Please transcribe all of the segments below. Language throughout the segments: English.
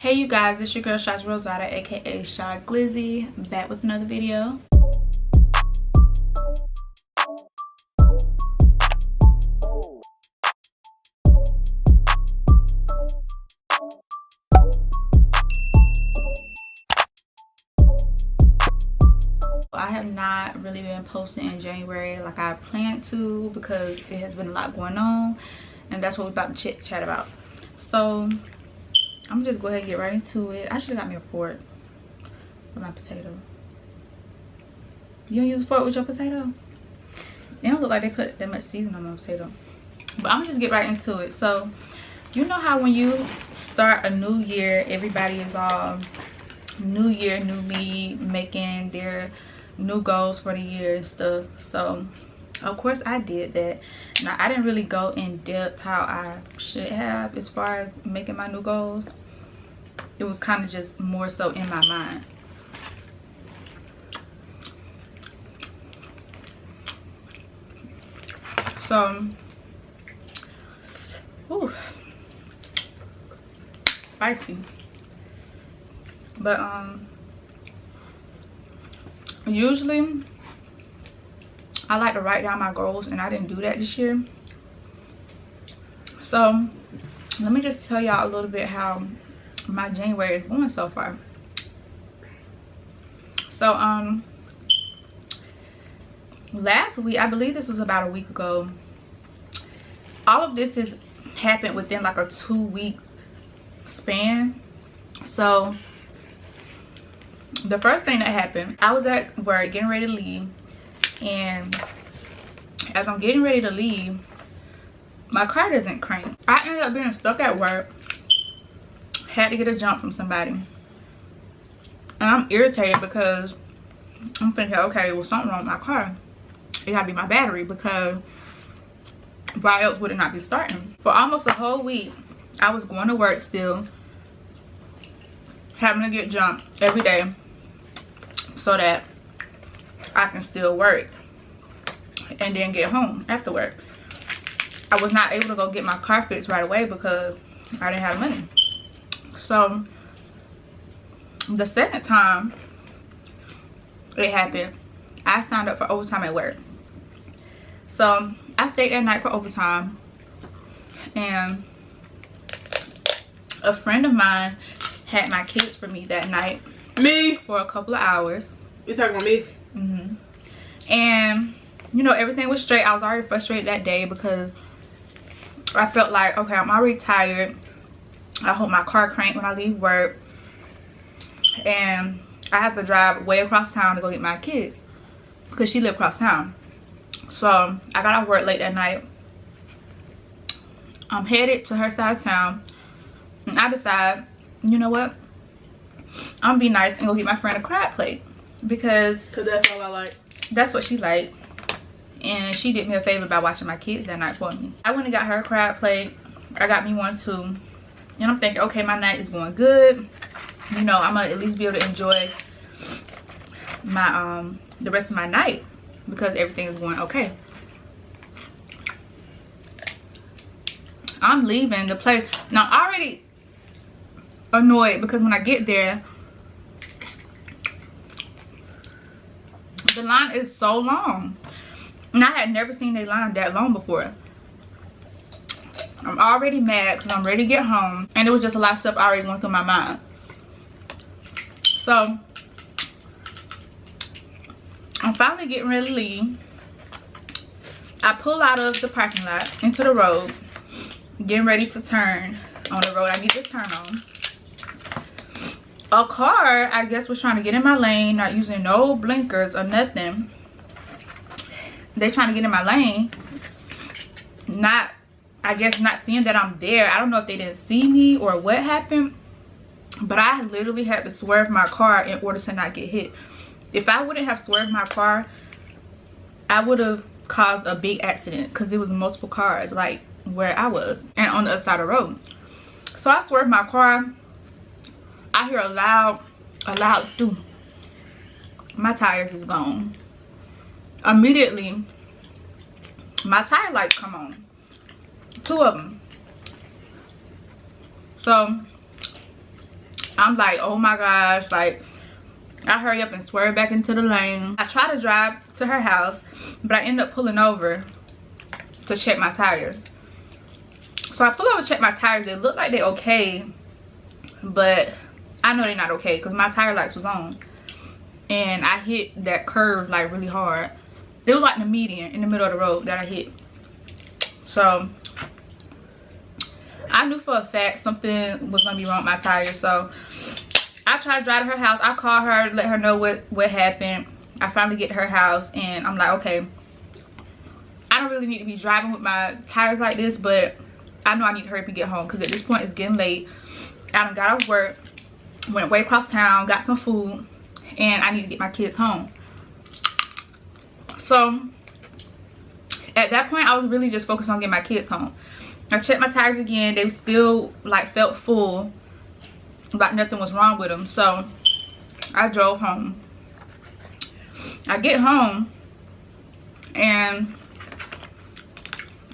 Hey you guys, it's your girl Shaz Rosada, aka Shy Glizzy, back with another video. I have not really been posting in January like I planned to because it has been a lot going on, and that's what we're about to chit chat about. So I'm just go ahead and get right into it. I should have got me a fork with my potato. You don't use a fork with your potato? They don't look like they put that much seasoning on my potato. But I'm gonna just get right into it. So you know how when you start a new year, everybody is all new year, new me, making their new goals for the year and stuff. So of course I did that. Now I didn't really go in depth how I should have as far as making my new goals. It was kind of just more so in my mind. So ooh, spicy. But usually I like to write down my goals, and I didn't do that this year. So let me just tell y'all a little bit how my January is going so far. So last week, I believe this was about a week ago, all of this has happened within like a 2-week span. So the first thing that happened, I was at work getting ready to leave, and as I'm getting ready to leave, my car doesn't crank. I ended up being stuck at work, had to get a jump from somebody, and I'm irritated because I'm thinking, okay, well, something wrong with my car. It gotta be my battery, because why else would it not be starting? For almost a whole week, I was going to work still, having to get jumped every day so that I can still work and then get home after work. I was not able to go get my car fixed right away because I didn't have money. So the second time it happened, I signed up for overtime at work. So I stayed that night for overtime, and a friend of mine had my kids for me that night. Me? For a couple of hours. You talking about me? Mm-hmm. And you know, everything was straight. I was already frustrated that day because I felt like, okay, I'm already tired. I hope my car crank when I leave work, and I have to drive way across town to go get my kids because she lived across town. So I got off work late that night. I'm headed to her side of town, and I decide, you know what, I'm gonna be nice and go get my friend a crab plate because that's all I like. That's what she liked, and she did me a favor by watching my kids that night for me. I went and got her a crab plate. I got me one too, and I'm thinking, okay, my night is going good. You know, I'm gonna at least be able to enjoy my the rest of my night because everything is going okay. I'm leaving the place. Now I'm already annoyed because when I get there, the line is so long, and I had never seen a line that long before. I'm already mad because I'm ready to get home, and it was just a lot of stuff already going through my mind. So I'm finally getting ready to leave. I pull out of the parking lot into the road, getting ready to turn on the road I need to turn on. A car, I guess, was trying to get in my lane, not using no blinkers or nothing. They trying to get in my lane, I guess not seeing that I'm there. I don't know if they didn't see me or what happened, but I literally had to swerve my car in order to not get hit. If I wouldn't have swerved my car, I would have caused a big accident because there was multiple cars like where I was and on the other side of the road. So I swerved my car. I hear a loud thump. My tires is gone. Immediately, my tire lights come on. 2 of them. So I'm like, oh my gosh, like I hurry up and swerve back into the lane. I try to drive to her house, but I end up pulling over to check my tires. So I pull over to check my tires. They look like they're okay, but I know they're not okay because my tire lights was on. And I hit that curve like really hard. It was like the median in the middle of the road that I hit. So I knew for a fact something was gonna be wrong with my tires. So I tried to drive to her house. I called her, let her know what happened. I finally get to her house and I'm like, okay, I don't really need to be driving with my tires like this, but I know I need to hurry up and get home because at this point it's getting late. I done got off work, went way across town, got some food, and I need to get my kids home. So at that point I was really just focused on getting my kids home. I checked my tires again. They still like felt full, like nothing was wrong with them. So I drove home. I get home and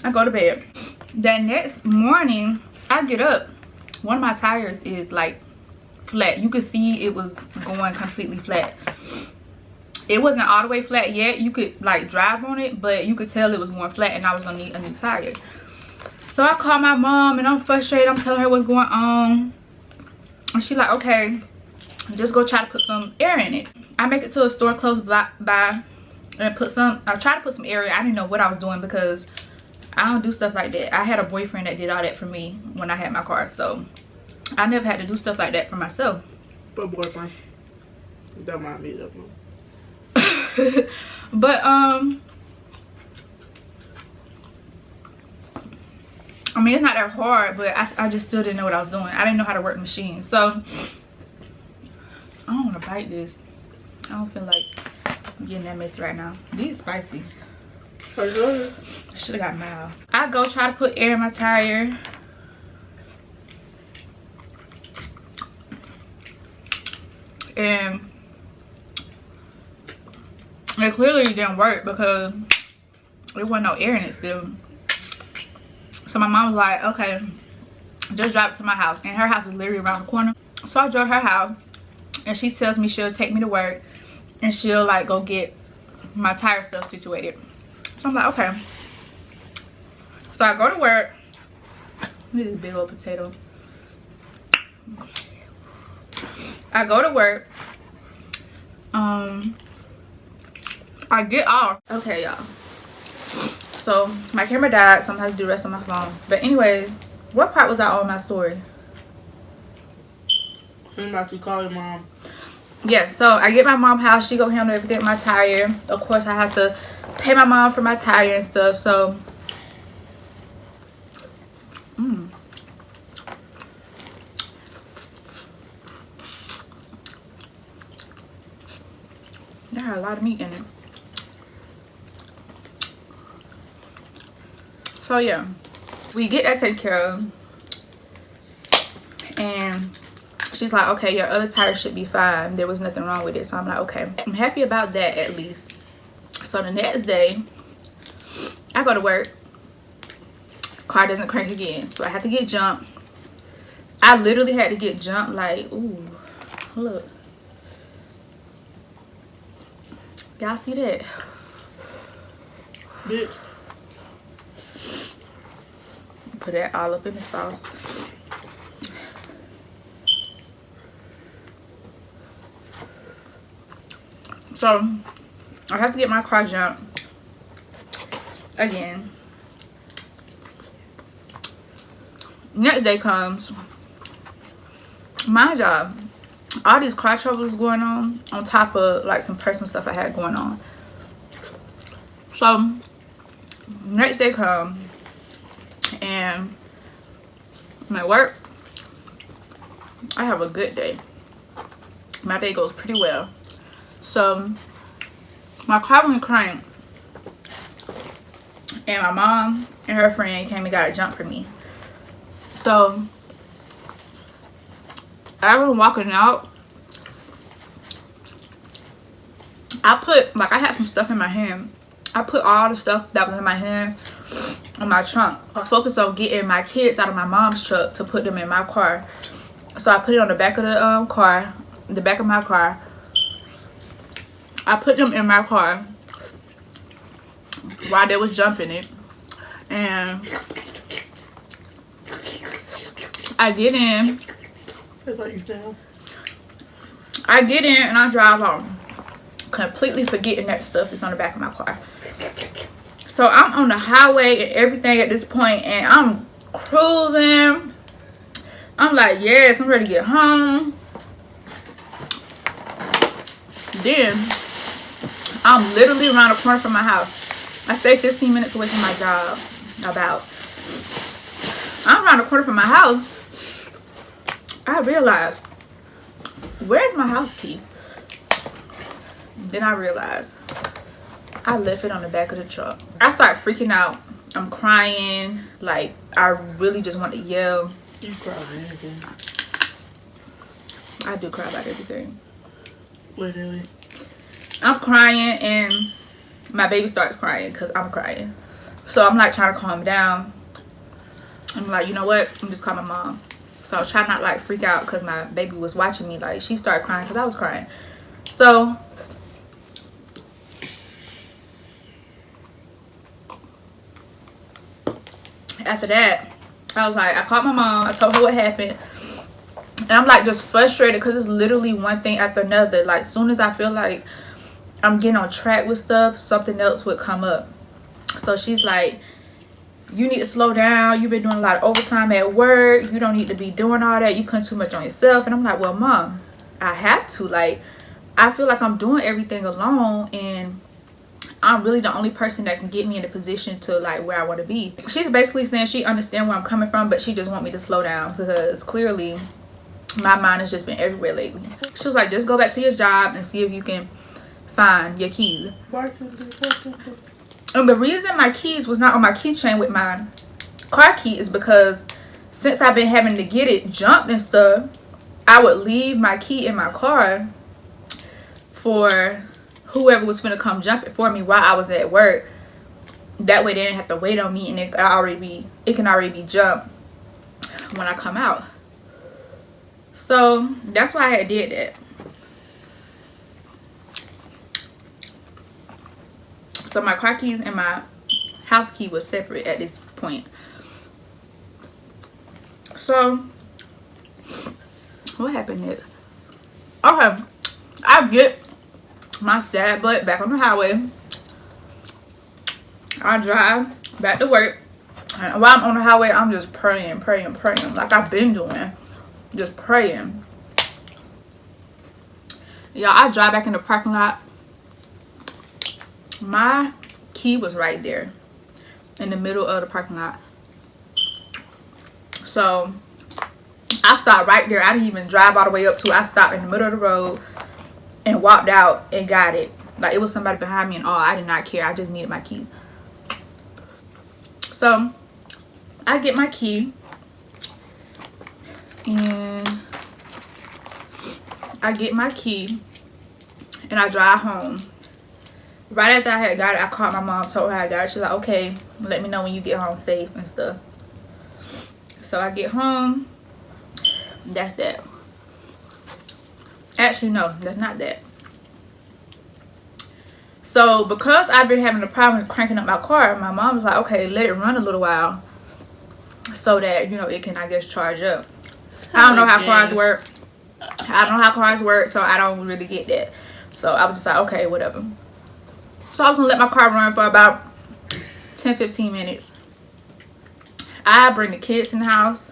I go to bed. That next morning I get up, one of my tires is like flat. You could see it was going completely flat. It wasn't all the way flat yet. You could like drive on it, but you could tell it was going flat and I was gonna need a new tire. So I called my mom and I'm frustrated. I'm telling her what's going on. And she's like, okay, just go try to put some air in it. I make it to a store close by and I tried to put some air in. I didn't know what I was doing because I don't do stuff like that. I had a boyfriend that did all that for me when I had my car. So I never had to do stuff like that for myself. But boyfriend. Don't mind me though. But I mean, it's not that hard, but I just still didn't know what I was doing. I didn't know how to work the machine. So I don't want to bite this. I don't feel like getting that messy right now. These spicy. I should have got mild. I go try to put air in my tire. And it clearly didn't work because there wasn't no air in it still. So my mom was like, okay, just drive it to my house. And her house is literally around the corner. So I drove to her house and she tells me she'll take me to work and she'll like go get my tire stuff situated. So I'm like, okay. So I go to work. Look at this big old potato. I go to work. I get off. Okay, y'all. So my camera died, so I'm gonna have to do the rest on my phone. But anyways, what part was I on my story? I'm about to call your mom. Yeah, so I get my mom's house. She go handle everything with my tire. Of course, I have to pay my mom for my tire and stuff. So there had a lot of meat in it. So yeah, we get that taken care of. And she's like, okay, your other tire should be fine. There was nothing wrong with it. So I'm like, okay. I'm happy about that at least. So the next day, I go to work. Car doesn't crank again. So I have to get jumped. I literally had to get jumped like, ooh, look. Y'all see that? Bitch. Put that all up in the sauce. So I have to get my car jumped again. Next day comes. My job, all these car troubles going on top of like some personal stuff I had going on. So next day comes and I'm at work. I have a good day. My day goes pretty well. So my car went crank and my mom and her friend came and got a jump for me. So I was walking out. I had some stuff in my hand. I put all the stuff that was in my hand on my trunk. I was focused on getting my kids out of my mom's truck to put them in my car. So I put it on the back of the car, the back of my car. I put them in my car while they was jumping it, and I get in. That's what you sound. I get in and I drive home, completely forgetting that stuff is on the back of my car. So I'm on the highway and everything at this point, and I'm cruising. I'm like, yes, I'm ready to get home. Then I'm literally around the corner from my house. I stay 15 minutes away from my job. I'm around the corner from my house. I realized, where's my house key? Then I realized I left it on the back of the truck. I start freaking out. I'm crying. Like, I really just want to yell. You cry about anything. I do cry about everything. Literally. I'm crying and my baby starts crying because I'm crying. So I'm like trying to calm down. I'm like, you know what? I'm just calling my mom. So I was trying not to like freak out because my baby was watching me. Like, she started crying because I was crying. So after that, I was like, I called my mom. I told her what happened. And I'm like just frustrated because it's literally one thing after another. Like, as soon as I feel like I'm getting on track with stuff, something else would come up. So she's like, you need to slow down. You've been doing a lot of overtime at work. You don't need to be doing all that. You put too much on yourself. And I'm like, well, Mom, I have to. Like, I feel like I'm doing everything alone, and I'm really the only person that can get me in a position to like where I want to be. She's basically saying she understands where I'm coming from, but she just want me to slow down because clearly my mind has just been everywhere lately. She was like, just go back to your job and see if you can find your keys. And the reason my keys was not on my keychain with my car key is because since I've been having to get it jumped and stuff, I would leave my key in my car for whoever was finna come jump it for me while I was at work. That way they didn't have to wait on me, and it can already be jumped when I come out. So that's why I had did that. So my car keys and my house key was separate at this point. So what happened next? Okay, I get my sad butt back on the highway. I drive back to work, and while I'm on the highway, I'm just praying like I've been doing, just praying. Y'all, I drive back in the parking lot. My key was right there in the middle of the parking lot. So I stopped right there. I didn't even drive all the way up to it. I stopped in the middle of the road and walked out and got it. Like, it was somebody behind me and all. I did not care. I just needed my key. So I get my key and I drive home. Right after I had got it, I called my mom, told her I got it. She's like, okay, let me know when you get home safe and stuff. So I get home. That's that. Actually, no, that's not that. So because I've been having a problem cranking up my car, my mom was like, okay, let it run a little while so that, you know, it can, I guess, charge up. I don't know how cars work. So I don't really get that. So I was just like, okay, whatever. So I was gonna let my car run for about 10-15 minutes. I bring the kids in the house.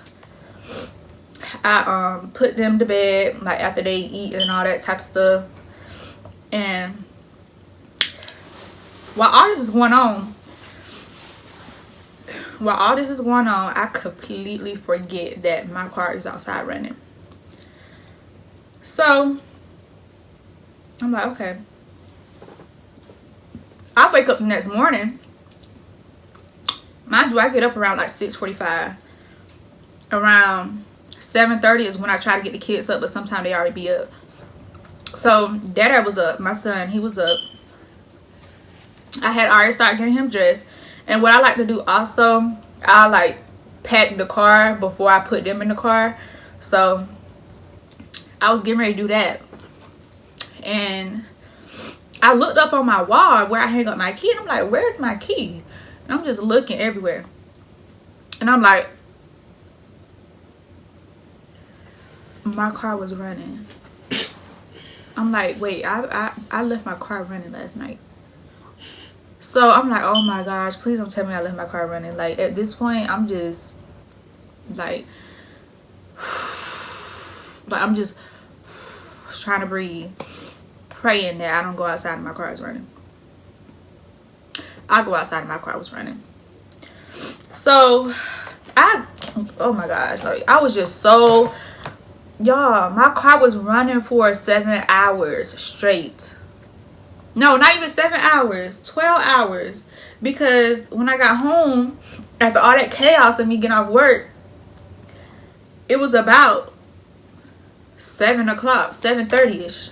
I put them to bed, like after they eat and all that type of stuff. And while all this is going on, I completely forget that my car is outside running. So I'm like, okay. I wake up the next morning. Mind you, I get up around like 6:45. Around 7:30 is when I try to get the kids up, but sometimes they already be up. So Dada was up. My son, he was up. I had already started getting him dressed. And what I like to do also, I like pack the car before I put them in the car. So I was getting ready to do that, and I looked up on my wall where I hang up my key, and I'm like, where's my key? And I'm just looking everywhere, and I'm like, my car was running. I'm like, wait, I left my car running last night. So I'm like, oh my gosh, please don't tell me I left my car running. Like, at this point, I'm just like I'm just trying to breathe, praying that I don't go outside and my car is running. I go outside and my car was running. So oh my gosh, like, I was just so, y'all, my car was running for 7 hours straight. No, not even 7 hours, 12 hours. Because when I got home, after all that chaos of me getting off work, it was about 7 o'clock, 7:30ish.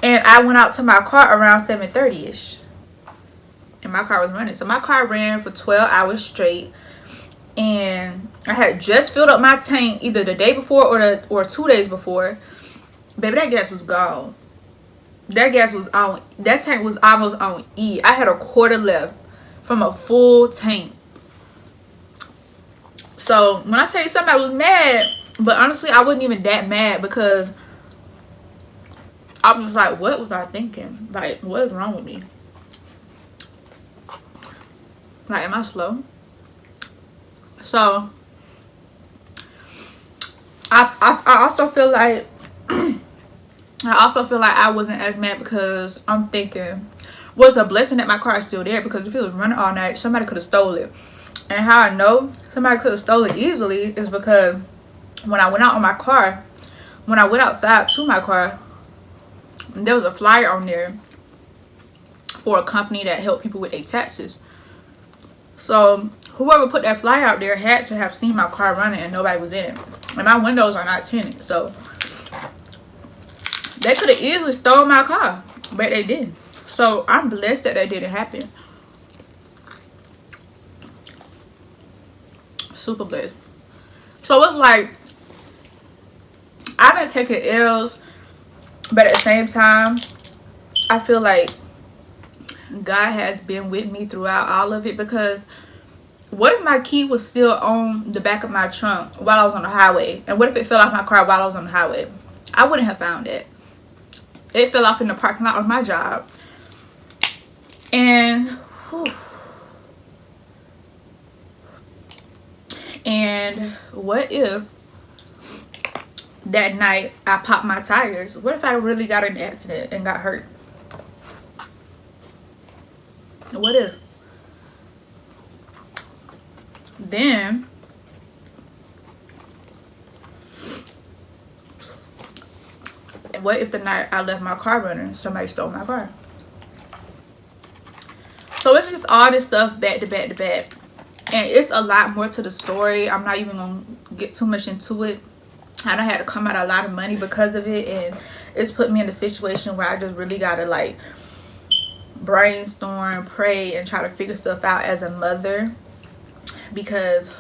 And I went out to my car around 7:30ish. And my car was running. So my car ran for 12 hours straight. And I had just filled up my tank either the day before or 2 days before. Baby, that gas was gone. That gas was on. That tank was almost on E. I had a quarter left from a full tank. So when I tell you something, I was mad. But honestly, I wasn't even that mad because I was like, what was I thinking? Like, what is wrong with me? Like, am I slow? So I also feel like I wasn't as mad because I'm thinking, well, it's a blessing that my car is still there, because if it was running all night, somebody could have stole it. And how I know somebody could have stole it easily is because when I went out on my car, when I went outside to my car, there was a flyer on there for a company that helped people with their taxes. So whoever put that flyer out there had to have seen my car running and nobody was in it. And my windows are not tinted, so they could have easily stolen my car, but they didn't. So I'm blessed that that didn't happen. Super blessed. So it's like, I've been taking L's, but at the same time, I feel like God has been with me throughout all of it. Because what if my key was still on the back of my trunk while I was on the highway? And what if it fell off my car while I was on the highway? I wouldn't have found it. It fell off in the parking lot of my job. And whew, and what if that night I popped my tires? What if I really got in an accident and got hurt? What if? Then what if the night I left my car running, somebody stole my car? So it's just all this stuff back to back to back. And it's a lot more to the story. I'm not even gonna get too much into it. I done had to come out a lot of money because of it, and it's put me in a situation where I just really gotta like brainstorm, pray, and try to figure stuff out as a mother. Because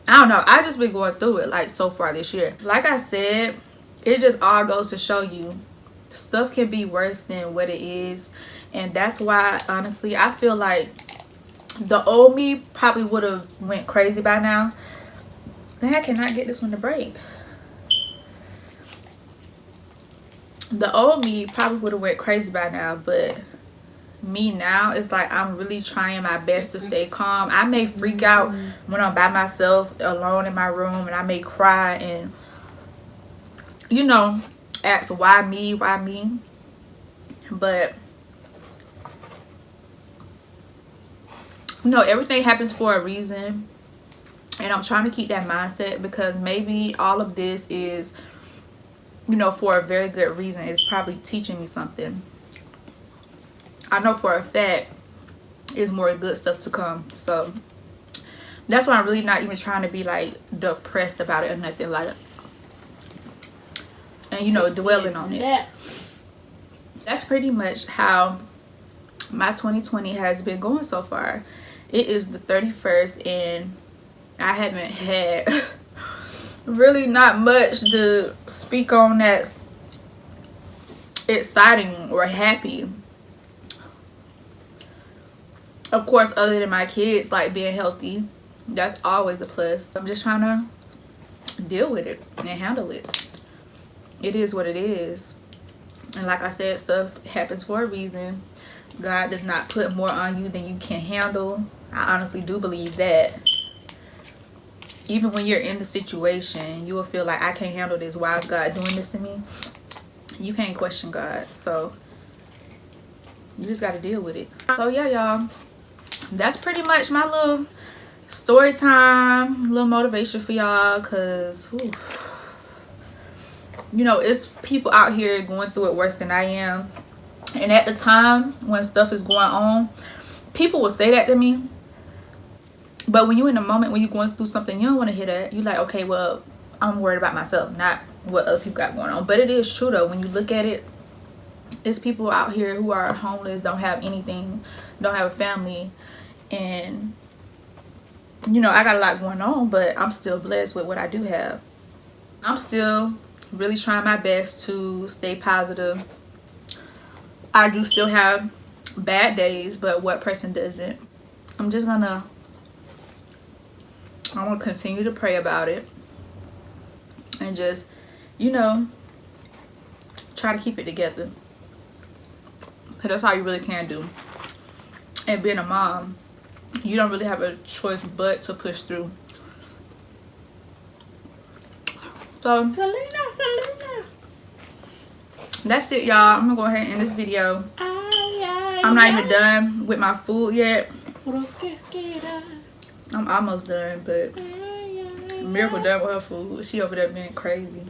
I don't know, I just been going through it like so far this year. Like I said, it just all goes to show you stuff can be worse than what it is. And that's why honestly I feel like the old me probably would have went crazy by now. Now I cannot get this one to break. The old me probably would have went crazy by now, but me now, it's like I'm really trying my best to stay calm. I may freak out when I'm by myself alone in my room, and I may cry and, you know, ask why me, but you know, everything happens for a reason. And I'm trying to keep that mindset, because maybe all of this is, you know, for a very good reason. It's probably teaching me something. I know for a fact is more good stuff to come. So that's why I'm really not even trying to be like depressed about it or nothing like, and you know, dwelling on it. That's pretty much how my 2020 has been going so far. It is the 31st and I haven't had really not much to speak on that's exciting or happy. Of course, other than my kids like being healthy, that's always a plus. I'm just trying to deal with it and handle it. It is what it is. And like I said, stuff happens for a reason. God does not put more on you than you can handle. I honestly do believe that. Even when you're in the situation, you will feel like, I can't handle this. Why is God doing this to me? You can't question God. So you just got to deal with it. So yeah, y'all, that's pretty much my little story time, little motivation for y'all. Because you know, it's people out here going through it worse than I am. And at the time when stuff is going on, people will say that to me. But when you're in the moment, when you're going through something, you don't want to hear that. You're like, okay, well, I'm worried about myself, not what other people got going on. But it is true, though. When you look at it, it's people out here who are homeless, don't have anything, don't have a family. And, you know, I got a lot going on, but I'm still blessed with what I do have. I'm still really trying my best to stay positive. I do still have bad days, but what person doesn't? I'm gonna continue to pray about it and just, you know, try to keep it together. Because that's all you really can do. And being a mom, you don't really have a choice but to push through. So Selena. that's it, y'all. I'm gonna go ahead and end this video. I'm not even done with my food yet. I'm almost done, but Miracle done with her food. She over there being crazy.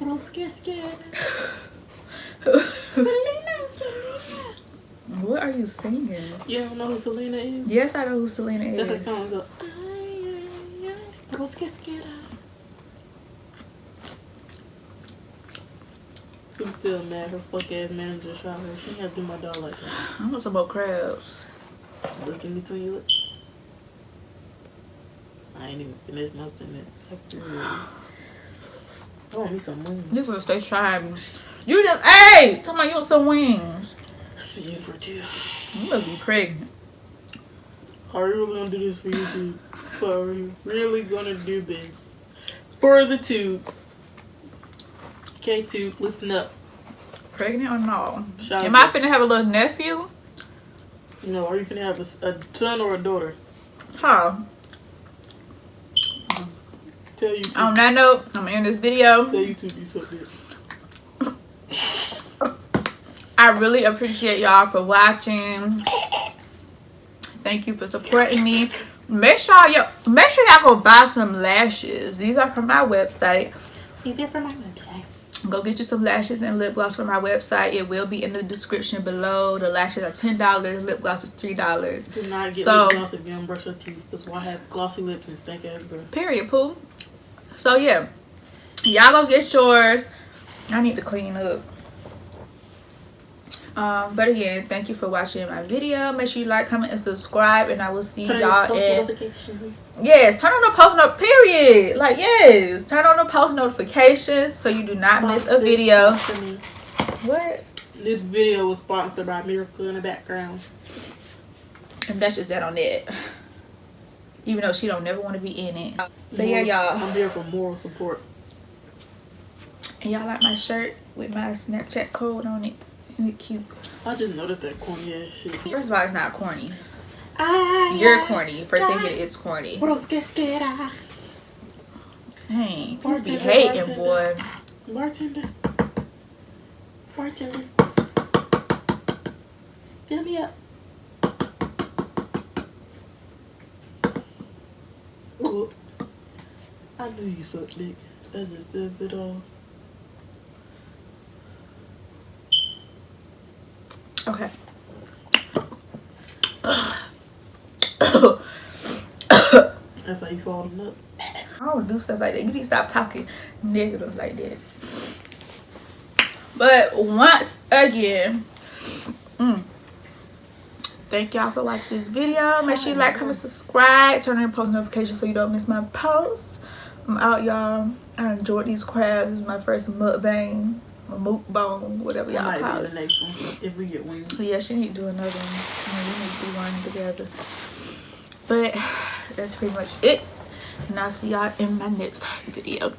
What are you singing? You don't know who Selena is? Yes, I know who Selena is. That's like song go. I'm still mad. Her fuck ass manager shot her. She had to do my dog like that. I want some more crabs. Look in between your lips. I ain't even finished my sentence. I want me some wings. You gonna stay trying. You just, hey, tell me you want some wings. Yeah, for two. You must be pregnant. Are you really gonna do this for YouTube? Are you really gonna do this for the tube? Okay, tube, listen up. Pregnant or no? Shout Am I finna have a little nephew? No, are you finna have a son or a daughter? How? Tell you. On that note, I'm gonna end this video. Tell YouTube you suck this. I really appreciate y'all for watching. Thank you for supporting me. Make sure y'all go buy some lashes. These are from my website. These are from my website. Go get you some lashes and lip gloss from my website. It will be in the description below. The lashes are $10. Lip gloss is $3. Do not get lip gloss if you don't brush your teeth. That's why I have glossy lips and stank ass breath. Period, poo. So yeah, y'all go get yours. I need to clean up. But again, thank you for watching my video. Make sure you like, comment, and subscribe, and I will see y'all in. Yes, turn on the post note. Period. Like yes, turn on the post notifications so you do not miss a video. What? This video was sponsored by Miracle in the background, and that's just that on it. Even though she don't never want to be in it. But yeah, y'all. I'm here for moral support. And y'all like my shirt with my Snapchat code on it. Isn't it cute? I just noticed that corny ass shit. First of all, it's not corny. You're corny for thinking it's corny. Dang, you be hating, boy. Bartender. Fill me up. Ooh. I knew you sucked dick. That just says it all. Okay. That's how you swallow them up. I don't do stuff like that. You need to stop talking negative like that. But once again, thank y'all for watching this video. Make sure you like, comment, subscribe, turn on your post notifications so you don't miss my posts. I'm out, y'all. I enjoyed these crabs. This is my first mukbang, a mukbang, whatever y'all call Might be it. the next one if we get wings. Yeah, she need to do another one. We need to do one together. But that's pretty much it. And I'll see y'all in my next video.